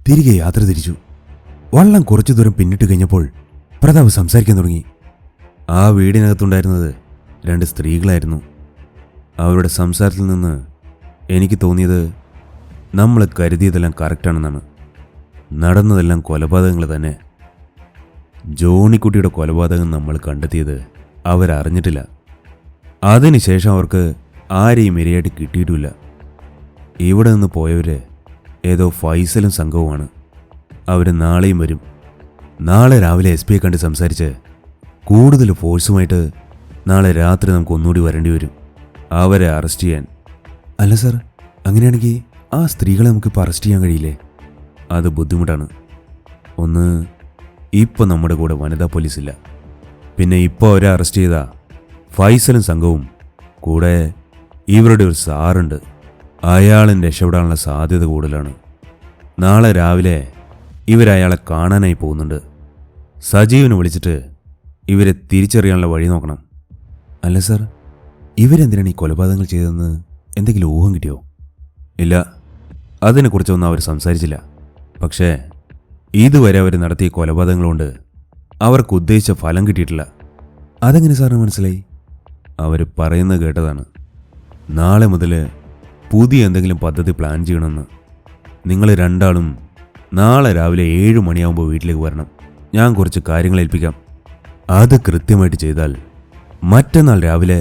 തിരികെ യാത്ര തിരിച്ചു. വള്ളം കുറച്ചു ദൂരം പിന്നിട്ട് കഴിഞ്ഞപ്പോൾ പ്രതാപ് സംസാരിക്കാൻ തുടങ്ങി. ആ വീടിനകത്തുണ്ടായിരുന്നത് 2 സ്ത്രീകളായിരുന്നു. അവരുടെ സംസാരത്തിൽ നിന്ന് എനിക്ക് തോന്നിയത് നമ്മൾ കരുതിയതെല്ലാം കറക്റ്റാണെന്നാണ്. നടന്നതെല്ലാം കൊലപാതകങ്ങൾ തന്നെ. ജോണിക്കുട്ടിയുടെ കൊലപാതകം നമ്മൾ കണ്ടെത്തിയത് അവരറിഞ്ഞിട്ടില്ല. അതിനുശേഷം അവർക്ക് ആരെയും ഇരയായിട്ട് കിട്ടിയിട്ടുമില്ല. ഇവിടെ നിന്ന് പോയവർ ഏതോ ഫൈസലും സംഘവുമാണ്. അവർ നാളെയും വരും. നാളെ രാവിലെ SP യെ കണ്ട് സംസാരിച്ച് കൂടുതൽ ഫോഴ്സുമായിട്ട് നാളെ രാത്രി നമുക്ക് ഒന്നുകൂടി വരേണ്ടി വരും അവരെ അറസ്റ്റ് ചെയ്യാൻ. അല്ല സാർ, അങ്ങനെയാണെങ്കിൽ ആ സ്ത്രീകളെ നമുക്കിപ്പോൾ അറസ്റ്റ് ചെയ്യാൻ കഴിയില്ലേ? അത് ബുദ്ധിമുട്ടാണ്. ഒന്ന്, ഇപ്പോൾ നമ്മുടെ കൂടെ വനിതാ പോലീസില്ല. പിന്നെ ഇപ്പോൾ അവരെ അറസ്റ്റ് ചെയ്ത ഫൈസലും സംഘവും കൂടെ ഇവരുടെ ഒരു സാറുണ്ട്. അയാളും രക്ഷപ്പെടാനുള്ള സാധ്യത കൂടുതലാണ്. നാളെ രാവിലെ ഇവരയാളെ കാണാനായി പോകുന്നുണ്ട്. സജീവിനെ വിളിച്ചിട്ട് ഇവരെ തിരിച്ചറിയാനുള്ള വഴി നോക്കണം. അല്ല സാർ, ഇവരെന്തിനാണ് ഈ കൊലപാതകങ്ങൾ ചെയ്തതെന്ന് എന്തെങ്കിലും ഊഹം കിട്ടിയോ? ഇല്ല, അതിനെക്കുറിച്ചൊന്നും അവർ സംസാരിച്ചില്ല. പക്ഷേ ഇതുവരെ അവർ നടത്തിയ കൊലപാതകങ്ങൾ കൊണ്ട് അവർക്ക് ഉദ്ദേശിച്ച ഫലം കിട്ടിയിട്ടില്ല. അതെങ്ങനെ സാറിന് മനസ്സിലായി? അവർ പറയുന്നത് കേട്ടതാണ്. നാളെ മുതൽ പുതിയ എന്തെങ്കിലും പദ്ധതി പ്ലാൻ ചെയ്യണമെന്ന്. നിങ്ങൾ രണ്ടാളും നാളെ രാവിലെ 7 മണിയാകുമ്പോൾ വീട്ടിലേക്ക് വരണം. ഞാൻ കുറച്ച് കാര്യങ്ങൾ ഏൽപ്പിക്കാം. അത് കൃത്യമായിട്ട് ചെയ്താൽ മറ്റന്നാൾ രാവിലെ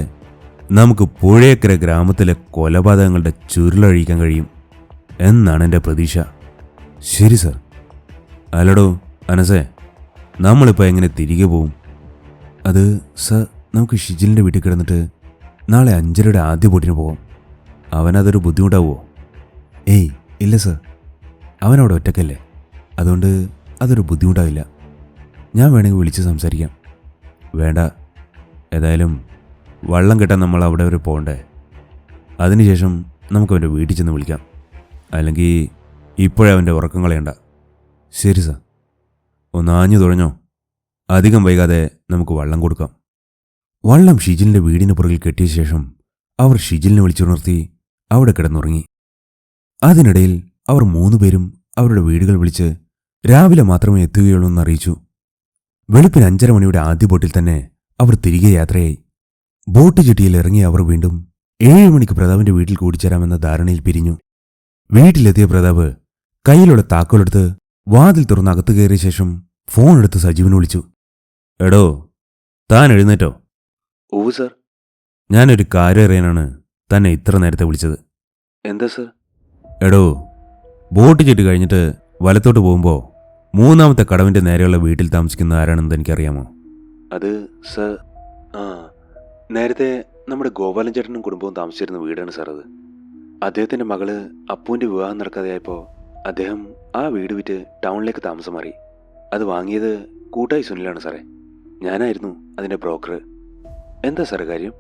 നമുക്ക് പുഴയക്കര ഗ്രാമത്തിലെ കൊലപാതകങ്ങളുടെ ചുരുളഴിക്കാൻ കഴിയും എന്നാണ് എൻ്റെ പ്രതീക്ഷ. ശരി സാർ. അല്ലടോ അനസേ, നമ്മളിപ്പോൾ എങ്ങനെ തിരികെ പോവും? അത് സാർ, നമുക്ക് ഷിജിലിൻ്റെ വീട്ടിൽ കിടന്നിട്ട് നാളെ 5:30 ആദ്യ ബോട്ടിന് പോകാം. അവനതൊരു ബുദ്ധിമുട്ടാവുമോ? ഏയ് ഇല്ല സാർ, അവനവിടെ ഒറ്റക്കല്ലേ. അതുകൊണ്ട് അതൊരു ബുദ്ധിമുട്ടാവില്ല. ഞാൻ വേണമെങ്കിൽ വിളിച്ച് സംസാരിക്കാം. വേണ്ട, ഏതായാലും വള്ളം കെട്ടാൻ നമ്മൾ അവിടെ വരെ പോകണ്ടേ. അതിനുശേഷം നമുക്ക് അവൻ്റെ വീട്ടിൽ ചെന്ന് വിളിക്കാം. അല്ലെങ്കിൽ ഇപ്പോഴേ അവൻ്റെ ഉറക്കം കളയണ്ട. ശരി സാർ. ഒന്ന് ആഞ്ഞു തുഴഞ്ഞോ. അധികം വൈകാതെ നമുക്ക് വള്ളം കൊടുക്കാം. വള്ളം ഷിജിലിൻ്റെ വീടിന് പുറകിൽ കെട്ടിയ ശേഷം അവർ ഷിജിലിനെ വിളിച്ചുണർത്തി അവിടെ കിടന്നുറങ്ങി. അതിനിടയിൽ അവർ 3 പേരും അവരുടെ വീടുകൾ വിളിച്ച് രാവിലെ മാത്രമേ എത്തുകയുള്ളൂ എന്ന് അറിയിച്ചു. വെളുപ്പിന് 5:30 മണിയുടെ ആദ്യ ബോട്ടിൽ തന്നെ അവർ തിരികെ യാത്രയായി. ബോട്ട് ചുറ്റിയിൽ ഇറങ്ങിയ അവർ വീണ്ടും 7 മണിക്ക് പ്രതാപിന്റെ വീട്ടിൽ കൂടിച്ചേരാമെന്ന ധാരണയിൽ പിരിഞ്ഞു. വീട്ടിലെത്തിയ പ്രതാപ് കയ്യിലുള്ള താക്കോലെടുത്ത് വാതിൽ തുറന്ന് അകത്ത് കയറിയ ശേഷം ഫോൺ എടുത്ത് സജീവിനെ വിളിച്ചു. എടോ, താൻ എഴുന്നേറ്റോ? ഓ സർ. ഞാനൊരു കാര്യം അറിയാനാണ് തന്നെ ഇത്ര നേരത്തെ വിളിച്ചത്. എന്താ സർ? എടോ, ബോട്ട് ചുറ്റി കഴിഞ്ഞിട്ട് വലത്തോട്ട് പോകുമ്പോൾ 3ാമത്തെ കടവിൻ്റെ നേരെയുള്ള വീട്ടിൽ താമസിക്കുന്ന ആരാണെന്ന് എനിക്കറിയാമോ? അത് സർ, നേരത്തെ നമ്മുടെ ഗോപാലൻ ചേട്ടനും കുടുംബവും താമസിച്ചിരുന്ന വീടാണ് സാർ അത്. അദ്ദേഹത്തിൻ്റെ മകള് അപ്പുവിൻ്റെ വിവാഹം നടക്കാതെയായപ്പോൾ അദ്ദേഹം ആ വീട് വിറ്റ് ടൗണിലേക്ക് താമസം മാറി. അത് വാങ്ങിയത് കൂട്ടായി സുനിലാണ് സാറേ. ഞാനായിരുന്നു അതിൻ്റെ ബ്രോക്കർ. എന്താ സാറേ കാര്യം?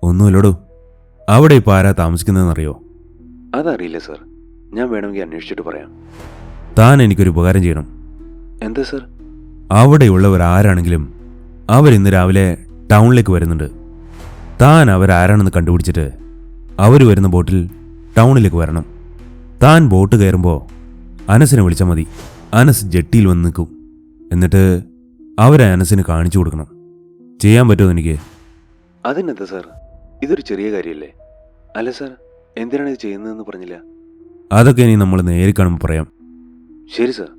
ഒന്നുമില്ലടോ. അവിടെ ഇപ്പോൾ ആരാ താമസിക്കുന്നതെന്നറിയോ? അതറിയില്ല സർ. ഞാൻ വേണമെങ്കിൽ അന്വേഷിച്ചിട്ട് പറയാം. താൻ എനിക്കൊരു ഉപകാരം ചെയ്യണം. എന്താ സർ? അവിടെയുള്ളവർ ആരാണെങ്കിലും അവരിന്ന് രാവിലെ ടൗണിലേക്ക് വരുന്നുണ്ട്. താൻ അവരാരാണെന്ന് കണ്ടുപിടിച്ചിട്ട് അവർ വരുന്ന ബോട്ടിൽ ടൗണിലേക്ക് വരണം. താൻ ബോട്ട് കയറുമ്പോൾ അനസിനെ വിളിച്ചാൽ മതി. അനസ് ജെട്ടിയിൽ വന്ന് നിൽക്കും. എന്നിട്ട് അവരെ അനസിന് കാണിച്ചു കൊടുക്കണം. ചെയ്യാൻ പറ്റുമോ എനിക്ക്? അതിനെന്താ സാർ, ഇതൊരു ചെറിയ കാര്യമല്ലേ? അല്ല സാർ, എന്തിനാണ് ഇത് ചെയ്യുന്നതെന്ന് പറഞ്ഞില്ല. അതൊക്കെ ഇനി നമ്മൾ നേരിൽ കാണുമ്പോൾ പറയാം. ശരി സാർ,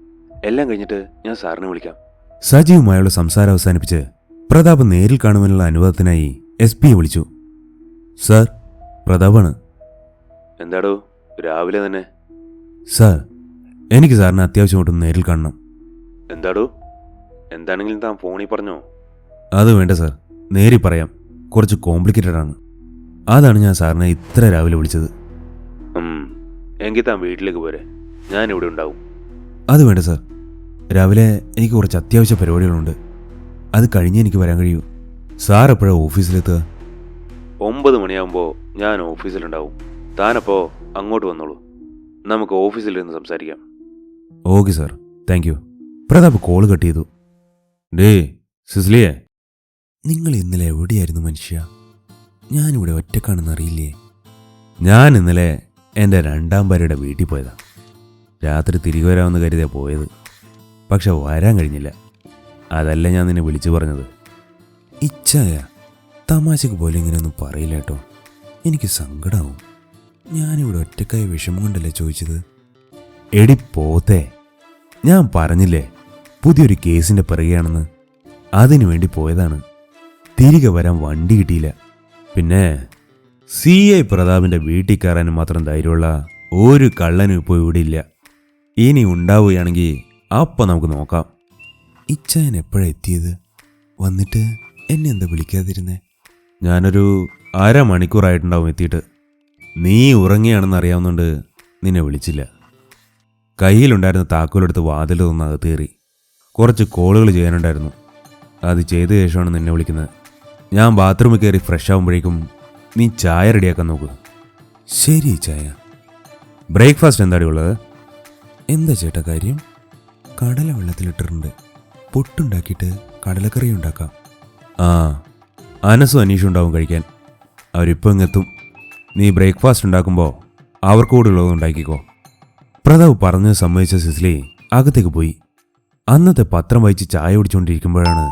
എല്ലാം കഴിഞ്ഞിട്ട് ഞാൻ സാറിനെ വിളിക്കാം. സജീവുമായുള്ള സംസാരം അവസാനിപ്പിച്ച് പ്രതാപ് നേരിൽ കാണുവാനുള്ള അനുവാദത്തിനായി SP വിളിച്ചു. സാർ, പ്രതാപാണ്. എന്താടോ രാവിലെ തന്നെ? സാർ, എനിക്ക് സാറിന് അത്യാവശ്യമായിട്ടൊന്ന് നേരിൽ കാണണം. എന്താടോ? എന്താണെങ്കിലും താൻ ഫോണിൽ പറഞ്ഞോ? അത് വേണ്ട സാർ, നേരിൽ പറയാം. കുറച്ച് കോംപ്ലിക്കേറ്റഡ് ആണ്. അതാണ് ഞാൻ സാറിനെ ഇത്ര രാവിലെ വിളിച്ചത്. എങ്കിൽ താൻ വീട്ടിലേക്ക് പോരെ, ഞാനിവിടെ ഉണ്ടാവും. അത് വേണ്ട സാർ, രാവിലെ എനിക്ക് കുറച്ച് അത്യാവശ്യ പരിപാടികളുണ്ട്. അത് കഴിഞ്ഞേ എനിക്ക് വരാൻ കഴിയൂ. സാർ എപ്പോഴാണ് ഓഫീസിലെത്തുക? 9 മണിയാകുമ്പോൾ ഞാൻ ഓഫീസിലുണ്ടാവും. താനപ്പോൾ അങ്ങോട്ട് വന്നോളൂ. നമുക്ക് ഓഫീസിലിരുന്ന് സംസാരിക്കാം. Okay sir, thank you. Pratap call cut ചെയ്തു. ഡേ സിസ്ലിയെ, നിങ്ങൾ ഇന്നലെ എവിടെയായിരുന്നു മനുഷ്യ? ഞാനിവിടെ ഒറ്റക്കാണെന്ന് അറിയില്ലേ? ഞാൻ ഇന്നലെ എൻ്റെ 2ാം ഭാര്യയുടെ വീട്ടിൽ പോയതാ. രാത്രി തിരികെ വരാമെന്ന് കരുതിയാണ് പോയത്. പക്ഷെ വരാൻ കഴിഞ്ഞില്ല. അതല്ല ഞാൻ നിന്നെ വിളിച്ചു പറഞ്ഞത്. ഇച്ഛായ തമാശക്ക് പോലെ ഇങ്ങനെയൊന്നും പറയില്ല കേട്ടോ. എനിക്ക് സങ്കടമാവും. ഞാനിവിടെ ഒറ്റക്കായ വിഷമം കൊണ്ടല്ലേ ചോദിച്ചത്. എടി പോത്തെ, ഞാൻ പറഞ്ഞില്ലേ പുതിയൊരു കേസിൻ്റെ പിറകെയാണെന്ന്. അതിനു വേണ്ടി പോയതാണ്. തിരികെ വരാൻ വണ്ടി കിട്ടിയില്ല. പിന്നെ CI പ്രതാപിൻ്റെ വീട്ടിൽ കയറാനും മാത്രം ധൈര്യമുള്ള ഒരു കള്ളനും ഇപ്പോൾ ഇവിടെ ഇല്ല. ഇനി ഉണ്ടാവുകയാണെങ്കിൽ അപ്പം നമുക്ക് നോക്കാം. ഇച്ചായൻ എപ്പോഴാണ് എത്തിയത്? വന്നിട്ട് എന്നെ എന്താ വിളിക്കാതിരുന്നേ? ഞാനൊരു 1/2 മണിക്കൂറായിട്ടുണ്ടാവും എത്തിയിട്ട്. നീ ഉറങ്ങിയാണെന്ന് അറിയാവുന്നതുകൊണ്ട് നിന്നെ വിളിച്ചില്ല. കയ്യിലുണ്ടായിരുന്ന താക്കോലെടുത്ത് വാതിൽ തുറന്ന് അകത്ത് കയറി. കുറച്ച് കോളുകൾ ചെയ്യാനുണ്ടായിരുന്നു. അത് ചെയ്ത ശേഷമാണ് നിന്നെ വിളിക്കുന്നത്. ഞാൻ ബാത്റൂമിൽ കയറി ഫ്രഷ് ആകുമ്പോഴേക്കും നീ ചായ റെഡിയാക്കാൻ നോക്കൂ. ശരി ചായ. ബ്രേക്ക്ഫാസ്റ്റ് എന്താടി ഉള്ളത്? എന്താ ചേട്ടാ കാര്യം? കടല വെള്ളത്തിലിട്ടിട്ടുണ്ട്. പൊട്ടുണ്ടാക്കിയിട്ട് കടലക്കറി ഉണ്ടാക്കാം. ആ, അനസും അനീഷും ഉണ്ടാവും കഴിക്കാൻ. അവരിപ്പോൾ ഇങ്ങെത്തും. നീ ബ്രേക്ക്ഫാസ്റ്റ് ഉണ്ടാക്കുമ്പോൾ അവർക്ക് കൂടെ ഉള്ളത് ഉണ്ടാക്കിക്കോ. പ്രതാപ് പറഞ്ഞ് സമ്മതിച്ച സിസ്ലി അകത്തേക്ക് പോയി. അന്നത്തെ പത്രം വായിച്ച് ചായ കുടിച്ചുകൊണ്ടിരിക്കുമ്പോഴാണ്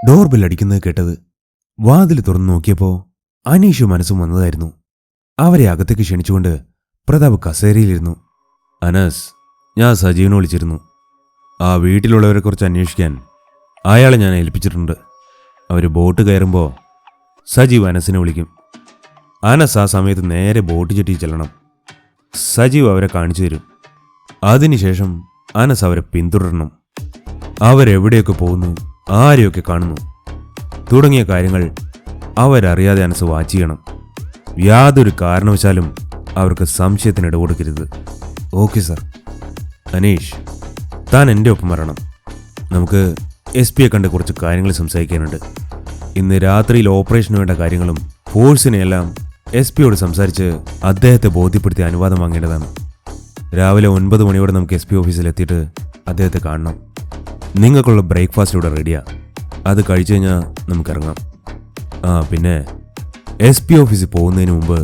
ഡോർ ബെൽ അടിക്കുന്നത് കേട്ടത്. വാതിൽ തുറന്നു നോക്കിയപ്പോൾ അനീഷും മനസ്സും വന്നതായിരുന്നു. അവരെ അകത്തേക്ക് ക്ഷണിച്ചുകൊണ്ട് പ്രതാപ് കസേരയിലിരുന്നു. അനസ്, ഞാൻ സജീവിനെ വിളിച്ചിരുന്നു. ആ വീട്ടിലുള്ളവരെക്കുറിച്ച് അന്വേഷിക്കാൻ അയാളെ ഞാൻ ഏൽപ്പിച്ചിട്ടുണ്ട്. അവർ ബോട്ട് കയറുമ്പോൾ സജീവ് അനസിനെ വിളിക്കും. അനസ് ആ സമയത്ത് നേരെ ബോട്ട് ചുറ്റി ചെല്ലണം. സജീവ് അവരെ കാണിച്ചു തരും. അതിനുശേഷം അനസ് അവരെ പിന്തുടരണം. അവരെവിടെയൊക്കെ പോകുന്നു, ആരെയൊക്കെ കാണുന്നു തുടങ്ങിയ കാര്യങ്ങൾ അവരറിയാതെ അനസ് വാച്ച് ചെയ്യണം. യാതൊരു കാരണവശാലും അവർക്ക് സംശയത്തിന് ഇടകൊടുക്കരുത്. Okay sir. അനീഷ്, താൻ എൻ്റെ ഒപ്പം വരണം. നമുക്ക് SP കണ്ട് കുറച്ച് കാര്യങ്ങൾ സംസാരിക്കാനുണ്ട്. ഇന്ന് രാത്രിയിൽ ഓപ്പറേഷന് വേണ്ട കാര്യങ്ങളും ഫോഴ്സിനെയെല്ലാം SP സംസാരിച്ച് അദ്ദേഹത്തെ ബോധ്യപ്പെടുത്തി അനുവാദം വാങ്ങേണ്ടതാണ്. രാവിലെ 9 മണിയോടെ നമുക്ക് SP ഓഫീസിലെത്തിയിട്ട് അദ്ദേഹത്തെ കാണണം. നിങ്ങൾക്കുള്ള ബ്രേക്ക്ഫാസ്റ്റ് ഇവിടെ റെഡിയാ. അത് കഴിച്ചു കഴിഞ്ഞാൽ നമുക്കിറങ്ങാം. പിന്നെ SP ഓഫീസിൽ പോകുന്നതിന് മുമ്പ്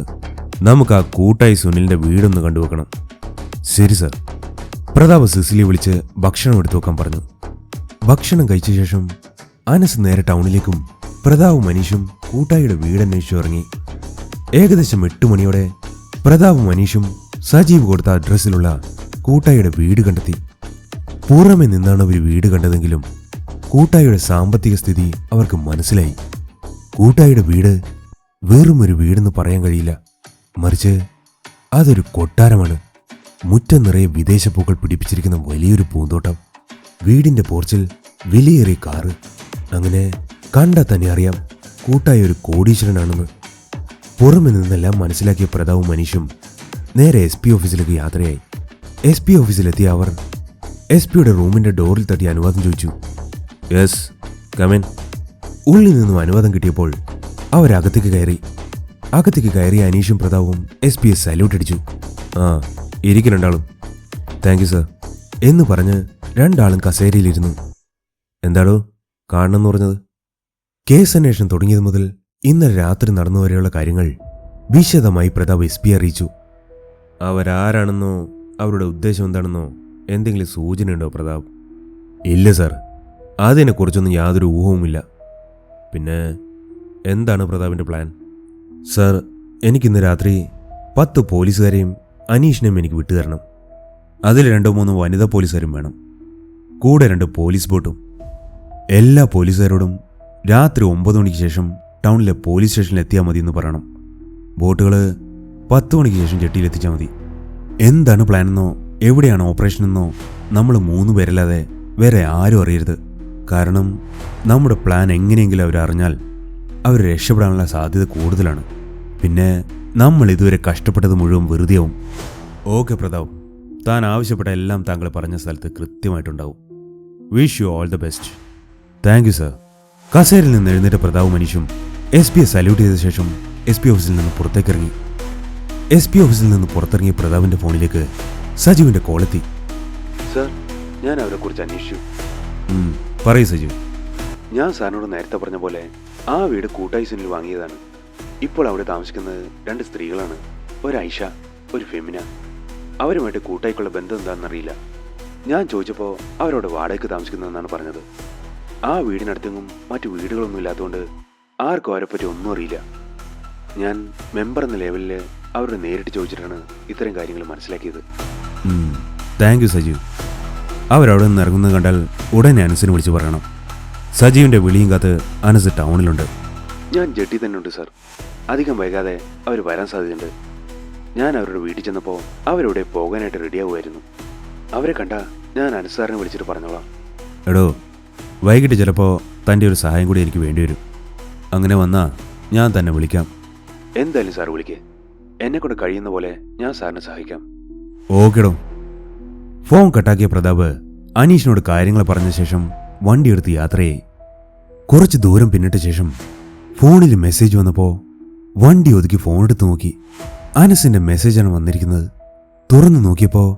നമുക്ക് ആ കൂട്ടായി സുനിലിൻ്റെ വീടൊന്ന് കണ്ടുവെക്കണം. ശരി സാർ. പ്രതാപ് സിസിലി വിളിച്ച് ഭക്ഷണം എടുത്തു വെക്കാൻ പറഞ്ഞു. ഭക്ഷണം കഴിച്ച ശേഷം അനസ് നേരെ ടൗണിലേക്കും പ്രതാപും മനീഷും കൂട്ടായിയുടെ വീടന്വേഷിച്ചു ഇറങ്ങി. ഏകദേശം 8 മണിയോടെ പ്രതാപും മനീഷും സജീവ് കൊടുത്ത അഡ്രസ്സിലുള്ള കൂട്ടായിയുടെ വീട് കണ്ടെത്തി. പുറമെ നിന്നാണ് അവർ വീട് കണ്ടതെങ്കിലും കൂട്ടായിയുടെ സാമ്പത്തിക സ്ഥിതി അവർക്ക് മനസ്സിലായി. കൂട്ടായിയുടെ വീട് വെറുമൊരു വീടെന്ന് പറയാൻ കഴിയില്ല. മറിച്ച് അതൊരു കൊട്ടാരമാണ്. മുറ്റം നിറയെ വിദേശപ്പൂക്കൾ പിടിപ്പിച്ചിരിക്കുന്ന വലിയൊരു പൂന്തോട്ടം. വീടിന്റെ പോർച്ചിൽ വിലയേറിയ കാറ്. അങ്ങനെ കണ്ടാൽ തന്നെ അറിയാം കൂട്ടായി ഒരു കോടീശ്വരനാണെന്ന്. പുറമെ നിന്നെല്ലാം മനസ്സിലാക്കിയ പ്രതാവും മനീഷും നേരെ SP ഓഫീസിലേക്ക് യാത്രയായി. SP ഓഫീസിലെത്തിയ അവർ SP റൂമിന്റെ ഡോറിൽ തട്ടി അനുവാദം ചോദിച്ചു. Yes, come in. ഉള്ളിൽ നിന്നും അനുവാദം കിട്ടിയപ്പോൾ അവരകത്തേക്ക് കയറി. അകത്തേക്ക് കയറിയ അനീഷും പ്രതാപും SP സല്യൂട്ട് അടിച്ചു. ആ ഇരിക്കും രണ്ടാളും. താങ്ക് യു സർ എന്ന് പറഞ്ഞ് രണ്ടാളും കസേരയിലിരുന്നു. എന്താടോ കാണണമെന്ന് പറഞ്ഞത്? കേസ് അന്വേഷണം തുടങ്ങിയത് മുതൽ ഇന്നലെ രാത്രി നടന്നുവരെയുള്ള കാര്യങ്ങൾ വിശദമായി പ്രതാപ് SP അറിയിച്ചു. അവരാരാണെന്നോ അവരുടെ ഉദ്ദേശം എന്താണെന്നോ എന്തെങ്കിലും സൂചനയുണ്ടോ പ്രതാപ്? ഇല്ല സാർ, അതിനെക്കുറിച്ചൊന്നും യാതൊരു ഊഹവുമില്ല. പിന്നെ എന്താണ് പ്രതാപിൻ്റെ പ്ലാൻ? സാർ, എനിക്കിന്ന് രാത്രി 10 പോലീസുകാരെയും അനീഷിനെയും എനിക്ക് വിട്ടുതരണം. അതിൽ 2-3 വനിതാ പോലീസുകാരും വേണം. കൂടെ 2 പോലീസ് ബോട്ടും. എല്ലാ പോലീസുകാരോടും രാത്രി 9 മണിക്ക് ശേഷം ടൗണിലെ പോലീസ് സ്റ്റേഷനിൽ എത്തിയാൽ മതി എന്ന് പറയണം. ബോട്ടുകൾ 10 മണിക്ക് ശേഷം ജെട്ടിയിലെത്തിച്ചാൽ മതി. എന്താണ് പ്ലാനെന്നോ എവിടെയാണ് ഓപ്പറേഷനെന്നോ നമ്മൾ 3 പേരല്ലാതെ വേറെ ആരും അറിയരുത്. കാരണം നമ്മുടെ പ്ലാൻ എങ്ങനെയെങ്കിലും അവരറിഞ്ഞാൽ അവർ രക്ഷപ്പെടാനുള്ള സാധ്യത കൂടുതലാണ്. പിന്നെ നമ്മൾ ഇതുവരെ കഷ്ടപ്പെട്ടത് മുഴുവൻ വെറുതെയാവും. ഓക്കെ പ്രതാപ്, താൻ ആവശ്യപ്പെട്ട എല്ലാം താങ്കൾ പറഞ്ഞ സ്ഥലത്ത് കൃത്യമായിട്ടുണ്ടാവും. Wish you all the best. Thank you sir. കസേരയിൽ നിന്ന് എഴുന്നേറ്റ പ്രതാപ് മനീഷും SP സല്യൂട്ട് ചെയ്ത ശേഷം SP ഓഫീസിൽ നിന്ന് പുറത്തേക്കിറങ്ങി. SP ഓഫീസിൽ നിന്ന് പുറത്തിറങ്ങിയ പ്രതാപിന്റെ ഫോണിലേക്ക് സജീവിന്റെ കോളെത്തി. സർ, ഞാൻ അവരെക്കുറിച്ച് അന്വേഷിച്ചു. പറയൂ സജീവ്. ഞാൻ സാറിനോട് നേരത്തെ പറഞ്ഞ പോലെ ആ വീട് കൂട്ടായി സുനിൽ വാങ്ങിയതാണ്. ഇപ്പോൾ അവിടെ താമസിക്കുന്നത് 2 സ്ത്രീകളാണ്. ഒരു ഐഷ, ഒരു ഫെമിന. അവരുമായിട്ട് കൂട്ടായിക്കുള്ള ബന്ധം എന്താണെന്നറിയില്ല. ഞാൻ ചോദിച്ചപ്പോൾ അവരോട് വാടകയ്ക്ക് താമസിക്കുന്നതെന്നാണ് പറഞ്ഞത്. ആ വീടിനടുത്തെങ്ങും മറ്റു വീടുകളൊന്നും ഇല്ലാത്തതുകൊണ്ട് ആർക്കും അവരെപ്പറ്റി ഒന്നും അറിയില്ല. ഞാൻ മെമ്പർ എന്ന ലെവലിൽ അവരോട് നേരിട്ട് ചോദിച്ചിട്ടാണ് ഇത്തരം കാര്യങ്ങൾ മനസ്സിലാക്കിയത്. Thank you Sajeev. അവരവിടെ നിന്ന് ഇറങ്ങുന്നത് കണ്ടാൽ ഉടനെ അനസിനെ വിളിച്ച് പറയണം. സജീവിന്റെ വിളിയും കാത്ത് അനസ് ടൗണിലുണ്ട്. ഞാൻ ജെട്ടി തന്നെ ഉണ്ട് സാർ. അധികം വൈകാതെ അവർ വരാൻ സാധ്യതയുണ്ട്. ഞാൻ അവരുടെ വീട്ടിൽ ചെന്നപ്പോൾ അവരിവിടെ പോകാനായിട്ട് റെഡിയാവുമായിരുന്നു. അവരെ കണ്ട ഞാൻ അനസ് സാറിനെ വിളിച്ചിട്ട് പറഞ്ഞോളാം. എടോ, വൈകിട്ട് ചിലപ്പോൾ തൻ്റെ ഒരു സഹായം കൂടി എനിക്ക് വേണ്ടിവരും. അങ്ങനെ വന്നാൽ ഞാൻ തന്നെ വിളിക്കാം. എന്തായാലും സാർ വിളിക്കേ. എന്നെക്കൊണ്ട് കഴിയുന്ന പോലെ ഞാൻ സാറിനെ സഹായിക്കാം. ഓക്കെടോ. ഫോൺ കട്ടാക്കിയ പ്രതാപ് അനീഷിനോട് കാര്യങ്ങൾ പറഞ്ഞ ശേഷം വണ്ടിയെടുത്ത് യാത്രയായി. കുറച്ച് ദൂരം പിന്നിട്ട ശേഷം ഫോണിൽ മെസ്സേജ് വന്നപ്പോൾ വണ്ടി ഒതുക്കി ഫോണെടുത്ത് നോക്കി. അനസിന്റെ മെസ്സേജാണ് വന്നിരിക്കുന്നത്. തുറന്നു നോക്കിയപ്പോൾ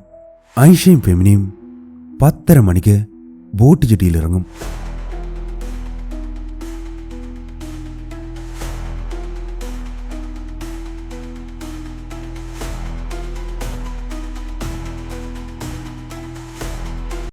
ഐഷയും ഫെമിനയും 10:30 മണിക്ക് ബോട്ട് ജെട്ടിയിൽ ഇറങ്ങും.